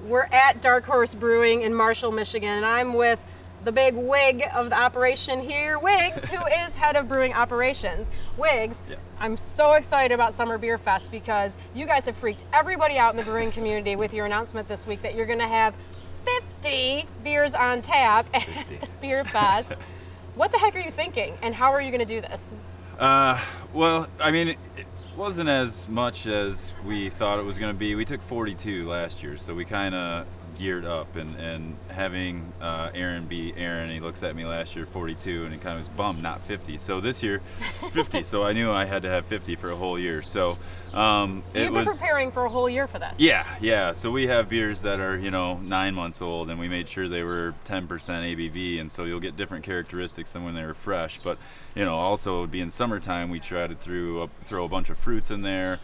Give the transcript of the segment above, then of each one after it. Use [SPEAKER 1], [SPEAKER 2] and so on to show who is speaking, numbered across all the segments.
[SPEAKER 1] We're at Dark Horse Brewing in Marshall, Michigan, and I'm with the big wig of the operation here, Wiggs, who is head of brewing operations. Wiggs, yeah. I'm so excited about Summer Beer Fest because you guys have freaked everybody out in the brewing community with your announcement this week that you're going to have 50 beers on tap at Beer Fest. What the heck are you thinking, and how are you going to do this?
[SPEAKER 2] Well, I mean, it wasn't as much as we thought it was going to be. We took 42 last year, so we kind of geared up, and having Aaron be Aaron, he looks at me last year 42 and he kind of was bummed not 50, so this year 50. So I knew I had to have 50 for a whole year. So
[SPEAKER 1] so you've been preparing for a whole year for this?
[SPEAKER 2] Yeah. So we have beers that are 9 months old, and we made sure they were 10% ABV, and so you'll get different characteristics than when they were fresh. But also being summertime, we try to throw a bunch of fruits in there,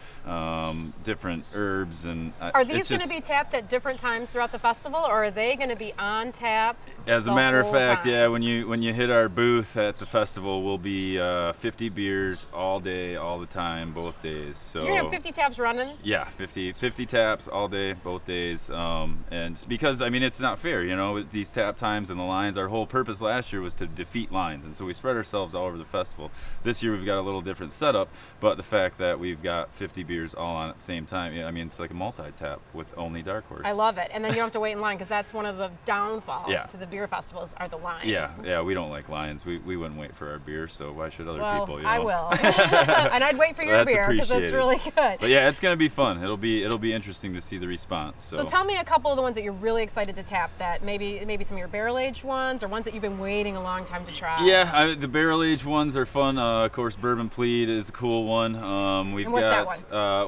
[SPEAKER 2] different herbs, and
[SPEAKER 1] are these going to be tapped at different times throughout the festival, or are they going to be on tap?
[SPEAKER 2] As a matter of fact, yeah, when you hit our booth at the festival, we'll be 50 beers all day, all the time, both days. So
[SPEAKER 1] you're gonna have 50 taps running?
[SPEAKER 2] Yeah, 50 taps all day, both days. And because, I mean, it's not fair, with these tap times and the lines. Our whole purpose last year was to defeat lines, and so we spread ourselves all over the festival. This year we've got a little different setup, but the fact that we've got 50 beers all on at the same time, I mean, it's like a multi-tap with only Dark Horse.
[SPEAKER 1] I love it. And then you don't have to wait in line, because that's one of the downfalls to the beer festivals are the lines.
[SPEAKER 2] Yeah, we don't like lines. We wouldn't wait for our beer, so why should other people?
[SPEAKER 1] I will. And I'd wait for your beer, because it's really good.
[SPEAKER 2] But yeah, it's going to be fun. It'll be interesting to see the response.
[SPEAKER 1] So tell me a couple of the ones that you're really excited to tap, that maybe some of your barrel-aged ones, or ones that you've been waiting a long time to try.
[SPEAKER 2] Yeah, the barrel-aged ones are fun. Of course, Bourbon Plead is a cool one.
[SPEAKER 1] And what's that one?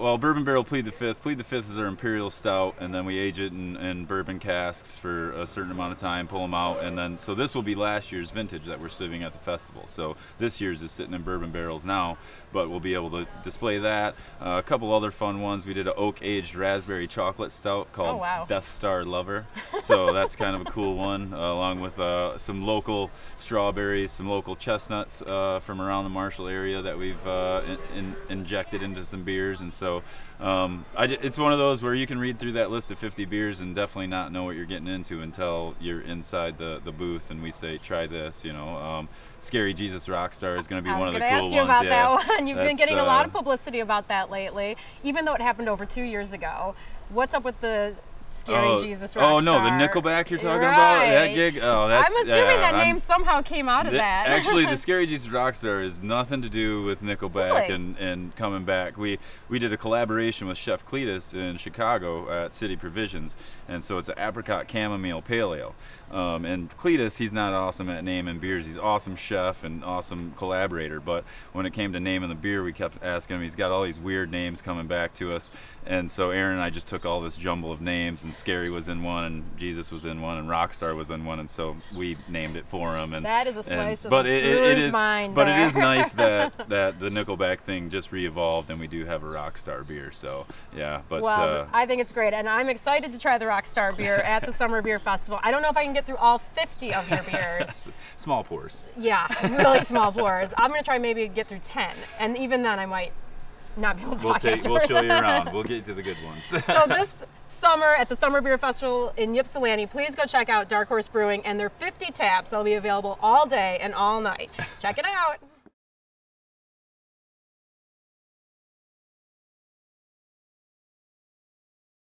[SPEAKER 2] Well, Bourbon Barrel Plead the Fifth. Plead the Fifth is our Imperial Stout, and then we age it in bourbon casks for a certain amount of time, pull them out, and then, so this will be last year's vintage that we're serving at the festival. So this year's is sitting in bourbon barrels now, but we'll be able to display that. A couple other fun ones. We did an oak-aged raspberry chocolate stout called Death Star Lover. So that's kind of a cool one, along with some local strawberries, some local chestnuts from around the Marshall area that we've injected into some beers. And so it's one of those where you can read through that list of 50 beers and definitely not know what you're getting into until you're inside the booth and we say, try this. Scary Jesus Rockstar is going to be one of the cool ones. I was going to ask you about that one. You've been getting a lot of publicity about that lately, even though it happened over 2 years ago. What's up with the Scary Jesus Rockstar? Oh no, the Nickelback you're talking about? That gig? Oh, that's...
[SPEAKER 1] I'm assuming that name somehow came out of that.
[SPEAKER 2] Actually, the Scary Jesus Rockstar is nothing to do with Nickelback and coming back. We did a collaboration with Chef Cletus in Chicago at City Provisions, and so it's an apricot chamomile pale ale. And Cletus, he's not awesome at naming beers. He's an awesome chef and awesome collaborator, but when it came to naming the beer, we kept asking him. He's got all these weird names coming back to us, and so Aaron and I just took all this jumble of names, and Scary was in one, and Jesus was in one, and Rockstar was in one, and so we named it for him. And
[SPEAKER 1] that is a slice of the brewer's mind.
[SPEAKER 2] But it is nice that the Nickelback thing just re-evolved, and we do have a Rockstar beer. So yeah, but
[SPEAKER 1] well, I think it's great, and I'm excited to try the Rockstar beer at the Summer Beer Festival. I don't know if I can get through all 50 of your beers.
[SPEAKER 2] Small pours.
[SPEAKER 1] Yeah, really small pours. I'm going to try maybe get through 10, and even then I might not be able to talk afterwards.
[SPEAKER 2] We'll show you around. We'll get you to the good ones.
[SPEAKER 1] So this summer at the Summer Beer Festival in Ypsilanti, please go check out Dark Horse Brewing and their 50 taps. They'll be available all day and all night. Check it out.